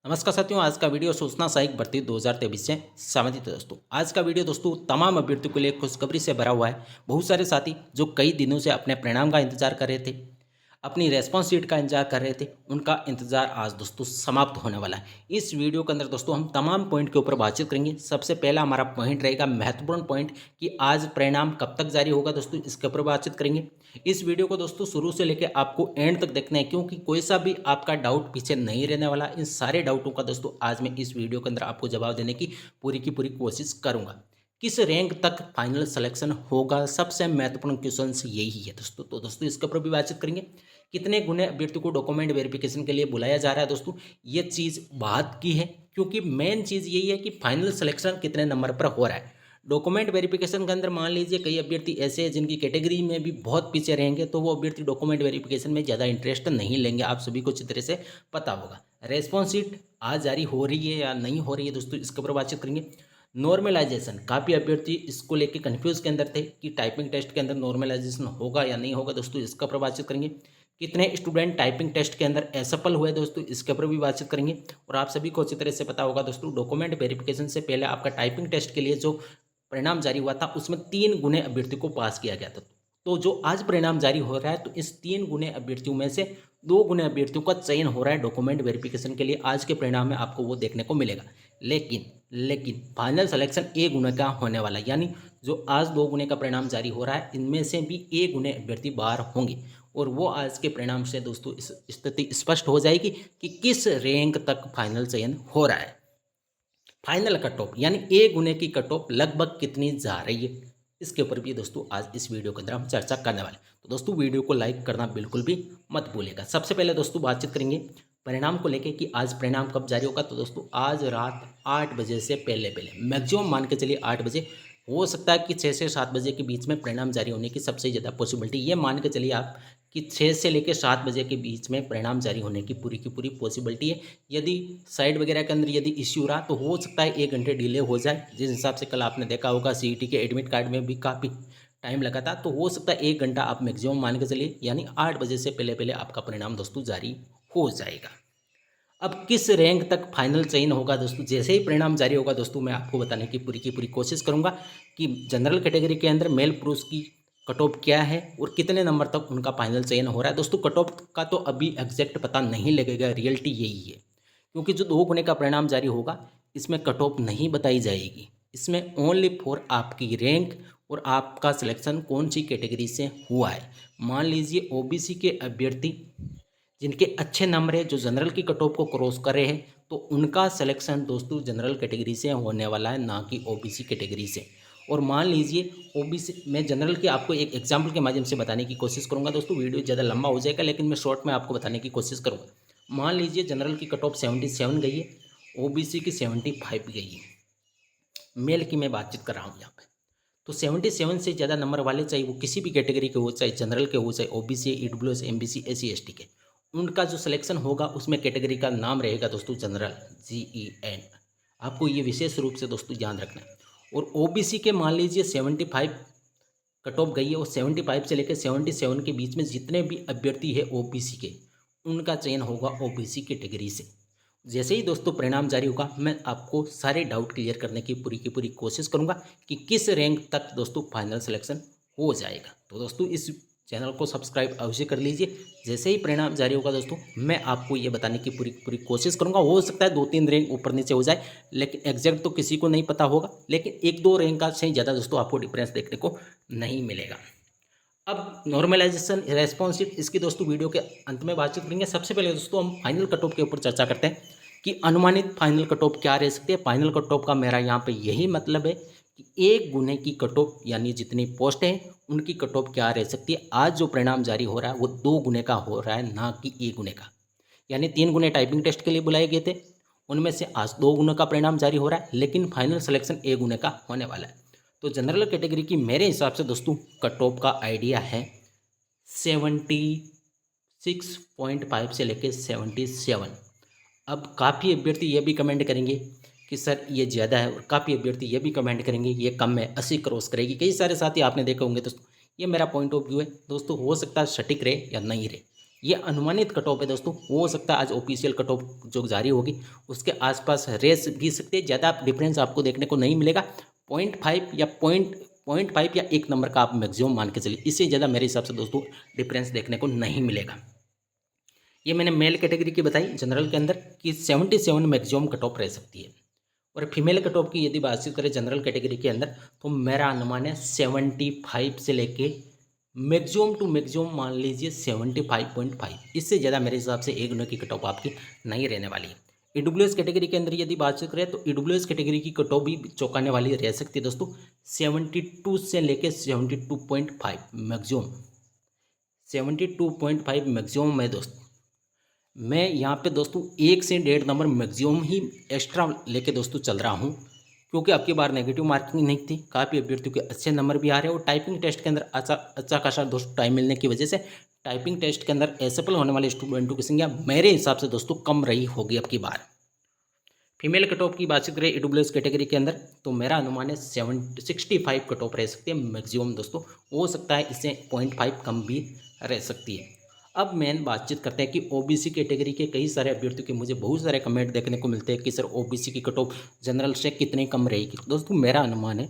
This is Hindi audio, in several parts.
नमस्कार साथियों, आज का वीडियो सूचना सहायक भर्ती 2023 से संबंधित है दोस्तों। आज का वीडियो दोस्तों तमाम अभ्यर्थियों के लिए खुशखबरी से भरा हुआ है। बहुत सारे साथी जो कई दिनों से अपने परिणाम का इंतजार कर रहे थे, अपनी रेस्पॉन्स शीट का इंतजार कर रहे थे, उनका इंतजार आज दोस्तों समाप्त होने वाला है। इस वीडियो के अंदर दोस्तों हम तमाम पॉइंट के ऊपर बातचीत करेंगे। सबसे पहला हमारा पॉइंट रहेगा महत्वपूर्ण पॉइंट कि आज परिणाम कब तक जारी होगा दोस्तों, इसके ऊपर बातचीत करेंगे। इस वीडियो को दोस्तों शुरू से लेकर आपको एंड तक देखना है, क्योंकि कोई सा भी आपका डाउट पीछे नहीं रहने वाला। इन सारे डाउटों का दोस्तों आज मैं इस वीडियो के अंदर आपको जवाब देने की पूरी कोशिश करूंगा। किस रैंक तक फाइनल सिलेक्शन होगा, सबसे महत्वपूर्ण क्वेश्चन यही है दोस्तों। तो दोस्तों इसके ऊपर भी बातचीत करेंगे। कितने गुने अभ्यर्थी को डॉक्यूमेंट वेरिफिकेशन के लिए बुलाया जा रहा है दोस्तों, ये चीज़ बात की है, क्योंकि मेन चीज़ यही है कि फाइनल सिलेक्शन कितने नंबर पर हो रहा है। डॉक्यूमेंट वेरिफिकेशन के अंदर मान लीजिए कई अभ्यर्थी ऐसे हैं जिनकी कैटेगरी में भी बहुत पीछे रहेंगे, तो वो अभ्यर्थी डॉक्यूमेंट वेरिफिकेशन में ज़्यादा इंटरेस्ट नहीं लेंगे। आप सभी को अच्छी तरह से पता होगा। रेस्पॉन्स शीट आज जारी हो रही है या नहीं हो रही है दोस्तों, इसके ऊपर बातचीत करेंगे। नॉर्मलाइजेशन, काफ़ी अभ्यर्थी इसको लेके कंफ्यूज के अंदर थे कि टाइपिंग टेस्ट के अंदर नॉर्मलाइजेशन होगा या नहीं होगा दोस्तों, इसका ऊपर बातचीत करेंगे। कितने स्टूडेंट टाइपिंग टेस्ट के अंदर असफल हुए दोस्तों, इसके ऊपर भी बातचीत करेंगे। और आप सभी को अच्छी तरह से पता होगा दोस्तों, डॉक्यूमेंट वेरिफिकेशन से पहले आपका टाइपिंग टेस्ट के लिए जो परिणाम जारी हुआ था उसमें 3 गुने अभ्यर्थी को पास किया गया था। तो जो आज परिणाम जारी हो रहा है, तो इस 3 गुने अभ्यर्थियों में से 2 गुने अभ्यर्थियों का चयन हो रहा है डॉक्यूमेंट वेरिफिकेशन के लिए। आज के परिणाम में आपको वो देखने को मिलेगा। लेकिन फाइनल सिलेक्शन ए गुने का होने वाला है, यानी जो आज 2 गुने का परिणाम जारी हो रहा है, इनमें से भी ए गुने अभ्यर्थी बाहर होंगे। और वो आज के परिणाम से दोस्तों इस स्थिति स्पष्ट हो जाएगी कि किस रैंक तक फाइनल चयन हो रहा है। फाइनल कट ऑफ यानी ए गुने की कट ऑफ लगभग कितनी जा रही है, इसके ऊपर भी दोस्तों आज इस वीडियो के अंदर हम चर्चा करने वाले हैं। तो दोस्तों वीडियो को लाइक करना बिल्कुल भी मत भूलिएगा। सबसे पहले दोस्तों बातचीत करेंगे परिणाम को लेके कि आज परिणाम कब जारी होगा। तो दोस्तों आज रात 8 बजे से पहले पहले, मैक्सिमम मान के चलिए 8 बजे, हो सकता है कि 6 से 7 बजे के बीच में परिणाम जारी होने की सबसे ज़्यादा पॉसिबिलिटी, ये मान के चलिए आप कि 6 से लेकर 7 बजे के बीच में परिणाम जारी होने की पूरी पॉसिबिलिटी है। यदि साइट वगैरह के अंदर यदि इश्यू रहा तो हो सकता है 1 घंटे डिले हो जाए। जिस हिसाब से कल आपने देखा होगा सीईटी के एडमिट कार्ड में भी काफ़ी टाइम लगा था, तो हो सकता है 1 घंटा आप मैक्सिमम मान के चलिए, यानी 8 बजे से पहले पहले आपका परिणाम दोस्तों जारी हो जाएगा। अब किस रैंक तक फाइनल चयन होगा दोस्तों, जैसे ही परिणाम जारी होगा दोस्तों मैं आपको बताने की पूरी कोशिश करूंगा कि जनरल कैटेगरी के अंदर मेल पुरुष की कट ऑफ क्या है और कितने नंबर तक उनका फाइनल चयन हो रहा है। दोस्तों कट ऑफ का तो अभी एग्जैक्ट पता नहीं लगेगा, रियलिटी यही है, क्योंकि जो 2 गुने का परिणाम जारी होगा इसमें कट ऑफ नहीं बताई जाएगी। इसमें ओनली फॉर आपकी रैंक और आपका सिलेक्शन कौन सी कैटेगरी से हुआ है। मान लीजिए ओबीसी के अभ्यर्थी जिनके अच्छे नंबर है, जो जनरल की कट ऑफ को क्रॉस कर रहे हैं, तो उनका सिलेक्शन दोस्तों जनरल कैटेगरी से होने वाला है, ना कि ओबीसी कैटेगरी से। और मान लीजिए ओबीसी, मैं जनरल के आपको एक एग्जांपल के माध्यम से बताने की कोशिश करूंगा दोस्तों, वीडियो ज़्यादा लंबा हो जाएगा लेकिन मैं शॉर्ट में आपको बताने की कोशिश करूँगा। मान लीजिए जनरल की कट ऑफ 77 गई है, ओबीसी की 75 गई है, मेल की मैं बातचीत कर रहा हूँ यहाँ पे। तो 77 से ज़्यादा नंबर वाले, चाहे वो किसी भी कैटेगरी के हो, चाहे जनरल के हो, चाहे OBC, EWS, MBC, SC, ST के, उनका जो सिलेक्शन होगा उसमें कैटेगरी का नाम रहेगा दोस्तों जनरल, GEN। आपको ये विशेष रूप से दोस्तों ध्यान रखना है। और ओबीसी के मान लीजिए 75 कट ऑफ गई है, और 75 से लेकर 77 के बीच में जितने भी अभ्यर्थी है ओबीसी के, उनका चयन होगा ओबीसी कैटेगरी से। जैसे ही दोस्तों परिणाम जारी होगा मैं आपको सारे डाउट क्लियर करने की पूरी कोशिश करूंगा कि किस रैंक तक दोस्तों फाइनल सिलेक्शन हो जाएगा। तो दोस्तों इस चैनल को सब्सक्राइब अवश्य कर लीजिए। जैसे ही परिणाम जारी होगा दोस्तों मैं आपको ये बताने की पूरी कोशिश करूंगा। हो सकता है 2-3 रैंक ऊपर नीचे हो जाए, लेकिन एग्जैक्ट तो किसी को नहीं पता होगा, लेकिन 1-2 रैंक का से ज़्यादा दोस्तों आपको डिफरेंस देखने को नहीं मिलेगा। अब नॉर्मलाइजेशन रेस्पॉन्स शीट, इसकी दोस्तों वीडियो के अंत में बातचीत करेंगे। सबसे पहले दोस्तों हम फाइनल कट ऑफ के ऊपर चर्चा करते हैं कि अनुमानित फाइनल कट ऑफ क्या रह सकती है। फाइनल कट ऑफ का मेरा यहाँ पे यही मतलब है कि 1 गुने की कट ऑफ, यानी जितनी पोस्ट हैं उनकी कट ऑफ क्या रह सकती है। आज जो परिणाम जारी हो रहा है वो 2 गुने का हो रहा है, ना कि 1 गुने का। यानी 3 गुने टाइपिंग टेस्ट के लिए बुलाए गए थे, उनमें से आज 2 गुने का परिणाम जारी हो रहा है, लेकिन फाइनल सिलेक्शन 1 गुने का होने वाला है। तो जनरल कैटेगरी की मेरे हिसाब से दोस्तों कट ऑफ का आइडिया है 76.5 से लेके 77। अब काफ़ी अभ्यर्थी ये भी कमेंट करेंगे कि सर ये ज़्यादा है, और काफ़ी अभ्यर्थी ये भी कमेंट करेंगे ये कम है, 80 क्रॉस करेगी। कई सारे साथी आपने देखे होंगे दोस्तों। ये मेरा पॉइंट ऑफ व्यू है दोस्तों, हो सकता है सटीक रहे या नहीं रहे, ये अनुमानित कट ऑफ है दोस्तों, हो सकता है आज ऑफिशियल कट ऑफ जो जारी होगी उसके आसपास रेस भी सकते हैं, ज़्यादा डिफरेंस आपको देखने को नहीं मिलेगा। 0.5 या पॉइंट फाइव या 1 नंबर का आप मैक्सिमम मान के चलिए, इससे ज़्यादा मेरे हिसाब से दोस्तों डिफरेंस देखने को नहीं मिलेगा। ये मैंने मेल कैटेगरी की बताई जनरल के अंदर कि 77 मैक्सिमम कट ऑफ रह सकती है, और फीमेल कट ऑफ की यदि बातचीत करें जनरल कैटेगरी के अंदर तो मेरा अनुमान है 75 से लेके मैक्सिमम टू मैक्सिमम मान लीजिए 75.5, इससे ज़्यादा मेरे हिसाब से एक की कट ऑफ आपकी नहीं रहने वाली है। ईडब्ल्यूएस कैटेगरी के अंदर यदि बातचीत करें तो ईडब्ल्यूएस कैटेगरी की कट ऑफ भी चौंकाने वाली रह सकती है दोस्तों, 72 से लेके 72.5 मैक्सिमम, 72.5 मैक्सिमम है दोस्तों। मैं यहाँ पे दोस्तों 1 से 1.5 नंबर मैक्सिमम ही एक्स्ट्रा लेके दोस्तों चल रहा हूँ, क्योंकि अब की बार नेगेटिव मार्किंग नहीं थी, काफ़ी अभ्यर्थियों के अच्छे नंबर भी आ रहे हैं, और टाइपिंग टेस्ट के अंदर अच्छा खासा दोस्तों टाइम मिलने की वजह से टाइपिंग टेस्ट के अंदर एसएफएल होने वाले स्टूडेंटों की संख्या मेरे हिसाब से दोस्तों कम रही होगी अब की बार। फीमेल कट ऑफ की बातचीत करें ईडब्ल्यूएस कैटेगरी के अंदर तो मेरा अनुमान है 65 कट ऑफ रह सकती है मैक्सिमम दोस्तों, हो सकता है इससे 0.5 कम भी रह सकती है। अब मेन बातचीत करते हैं कि ओबीसी कैटेगरी के कई सारे अभ्यर्थियों के मुझे बहुत सारे कमेंट देखने को मिलते हैं कि सर ओबीसी की कट ऑफ जनरल से कितनी कम रहेगी। दोस्तों मेरा अनुमान है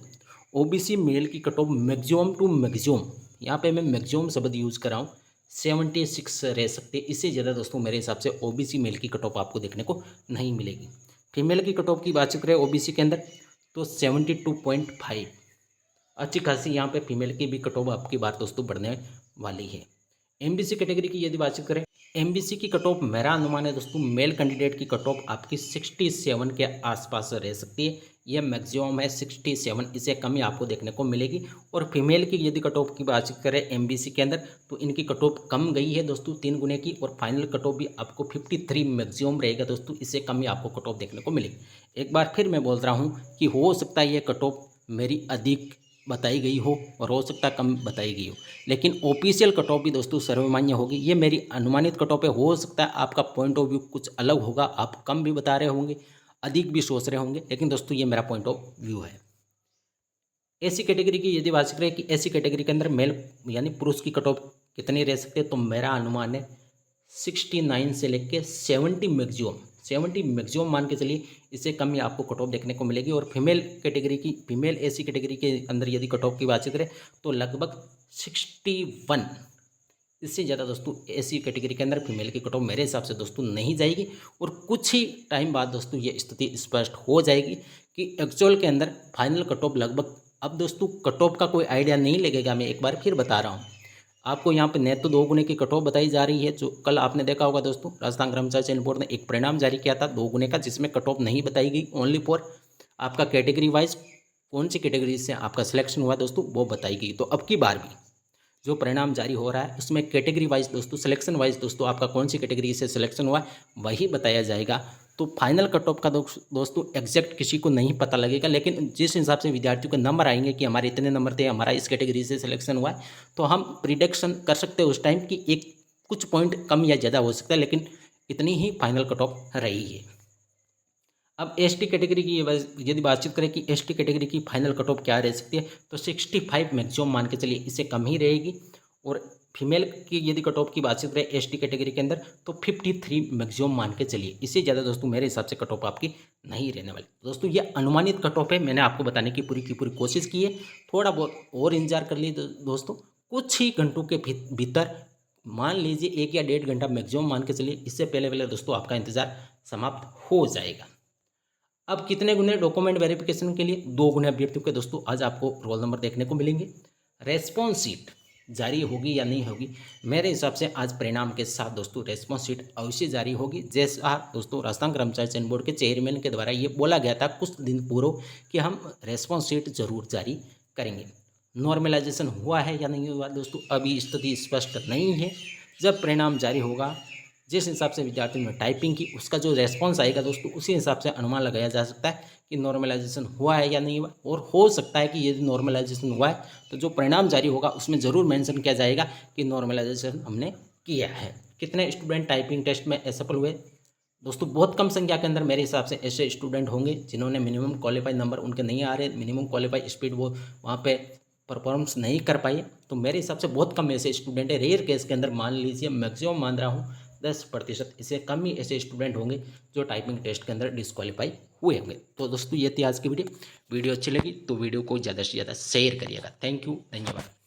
ओबीसी मेल की cut off maximum to maximum, यहाँ पे मैं मैक्सिमम शब्द यूज़ कर रहा हूँ, 76 रह सकते हैं, इससे ज़्यादा दोस्तों मेरे हिसाब से ओबीसी मेल की कट ऑफ आपको देखने को नहीं मिलेगी। फीमेल की कट ऑफ की बातचीत करें ओबीसी के अंदर तो 72.5, अच्छी खासी यहाँ पे फीमेल की भी कट ऑफ आपकी बात दोस्तों बढ़ने वाली है। एमबीसी कैटेगरी की यदि बातचीत करें, एमबीसी की कट ऑफ मेरा अनुमान है दोस्तों मेल कैंडिडेट की कट ऑफ आपकी 67 के आसपास रह सकती है, यह मैक्सिमम है 67, इससे कम ही आपको देखने को मिलेगी। और फीमेल की यदि कट ऑफ की बातचीत करें एमबीसी के अंदर तो इनकी कट ऑफ कम गई है दोस्तों 3 गुने की, और फाइनल कट ऑफ भी आपको 53 मैक्सिमम रहेगा दोस्तों, इससे कम ही आपको कट ऑफ देखने को मिलेगी। एक बार फिर मैं बोल रहा हूँ कि हो सकता है ये कट ऑफ मेरी अधिक बताई गई हो और हो सकता है कम बताई गई हो, लेकिन ऑफिशियल कट ऑफ भी दोस्तों सर्वमान्य होगी। ये मेरी अनुमानित कट ऑफ है, हो सकता है आपका पॉइंट ऑफ व्यू कुछ अलग होगा, आप कम भी बता रहे होंगे, अधिक भी सोच रहे होंगे, लेकिन दोस्तों ये मेरा पॉइंट ऑफ व्यू है। एसी कैटेगरी की यदि बात करें कि एसी कैटेगरी के अंदर मेल यानी पुरुष की कट ऑफ कितनी रह सकते हैं तो मेरा अनुमान है 69 से लेकर 70 मैक्सिमम, 70 मैक्सिमम मान के चलिए, इससे कम ही आपको कट ऑफ देखने को मिलेगी। और फीमेल कैटेगरी की फीमेल एसी कैटेगरी के अंदर यदि कट ऑफ की बात करें तो लगभग 61, इससे ज़्यादा दोस्तों एसी कैटेगरी के अंदर फीमेल की कट ऑफ मेरे हिसाब से दोस्तों नहीं जाएगी। और कुछ ही टाइम बाद दोस्तों ये स्थिति स्पष्ट हो जाएगी कि एक्चुअल के अंदर फाइनल कट ऑफ लगभग, अब दोस्तों कट ऑफ का कोई आइडिया नहीं लगेगा, मैं एक बार फिर बता रहा हूँ आपको, यहाँ पे नेट तो 2 गुने की कट ऑफ बताई जा रही है, जो कल आपने देखा होगा दोस्तों राजस्थान कर्मचारी चयन बोर्ड ने एक परिणाम जारी किया था 2 गुने का, जिसमें कट ऑफ नहीं बताई गई, ओनली फॉर आपका कैटेगरी वाइज कौन सी कैटेगरी से आपका सिलेक्शन हुआ दोस्तों वो बताई गई। तो अब की बार भी जो परिणाम जारी हो रहा है उसमें कैटेगरी वाइज दोस्तों, सिलेक्शन वाइज दोस्तों आपका कौन सी कैटेगरी से सिलेक्शन हुआ है वही बताया जाएगा। तो फाइनल कट ऑफ का दोस्तों एग्जैक्ट किसी को नहीं पता लगेगा, लेकिन जिस हिसाब से विद्यार्थियों के नंबर आएंगे कि हमारे इतने नंबर थे, हमारा इस कैटेगरी से सिलेक्शन हुआ है, तो हम प्रिडिक्शन कर सकते हैं उस टाइम कि एक कुछ पॉइंट कम या ज़्यादा हो सकता है, लेकिन इतनी ही फाइनल कट ऑफ रही है। अब एसटी कैटेगरी की यदि बातचीत करें कि एसटी कैटेगरी की फाइनल कट ऑफ क्या रह सकती है तो 65 मैक्सिमम मान के चलिए, इससे कम ही रहेगी। और फीमेल की यदि कट ऑफ की बातचीत करें एसटी कैटेगरी के अंदर तो 53 मैक्सिमम मान के चलिए, इससे ज़्यादा दोस्तों मेरे हिसाब से कट ऑफ आपकी नहीं रहने वाली। दोस्तों ये अनुमानित कट ऑफ है, मैंने आपको बताने की पूरी कोशिश की है, थोड़ा बहुत और इंतजार कर लीजिए दोस्तों, कुछ ही घंटों के भीतर, मान लीजिए 1 या 1.5 घंटा मैक्सिमम मान के चलिए, इससे पहले दोस्तों आपका इंतजार समाप्त हो जाएगा। अब कितने गुने डॉक्यूमेंट वेरिफिकेशन के लिए 2 गुने अभ्यर्थियों के दोस्तों आज आपको रोल नंबर देखने को मिलेंगे। रेस्पॉन्स शीट जारी होगी या नहीं होगी, मेरे हिसाब से आज परिणाम के साथ दोस्तों रेस्पॉन्स शीट अवश्य जारी होगी। जैसा दोस्तों राजस्थान कर्मचारी चयन बोर्ड के चेयरमैन के द्वारा ये बोला गया था कुछ दिन पूर्व कि हम रेस्पॉन्स शीट जरूर जारी करेंगे। नॉर्मलाइजेशन हुआ है या नहीं हुआ दोस्तों अभी स्थिति स्पष्ट नहीं है, जब परिणाम जारी होगा जिस हिसाब से विद्यार्थियों ने टाइपिंग की उसका जो रेस्पॉन्स आएगा दोस्तों उसी हिसाब से अनुमान लगाया जा सकता है कि नॉर्मलाइजेशन हुआ है या नहीं हुआ। और हो सकता है कि यदि नॉर्मलाइजेशन हुआ है तो जो परिणाम जारी होगा उसमें ज़रूर मेंशन किया जाएगा कि नॉर्मलाइजेशन हमने किया है। कितने स्टूडेंट टाइपिंग टेस्ट में असफल हुए दोस्तों, बहुत कम संख्या के अंदर मेरे हिसाब से ऐसे स्टूडेंट होंगे जिन्होंने मिनिमम क्वालिफाइड नंबर उनके नहीं आ रहे, मिनिमम क्वालिफाइड स्पीड वो वहाँ पे परफॉर्मेंस नहीं कर पाए, तो मेरे हिसाब से बहुत कम ऐसे स्टूडेंट है, रेयर केस के अंदर मान लीजिए, मैक्सिमम मान रहा हूँ 10%, इससे कम ही ऐसे स्टूडेंट होंगे जो टाइपिंग टेस्ट के अंदर डिस्क्वालीफाई हुए होंगे। तो दोस्तों ये थी आज की वीडियो अच्छी लगी तो वीडियो को ज़्यादा से ज़्यादा शेयर करिएगा। थैंक यू, धन्यवाद।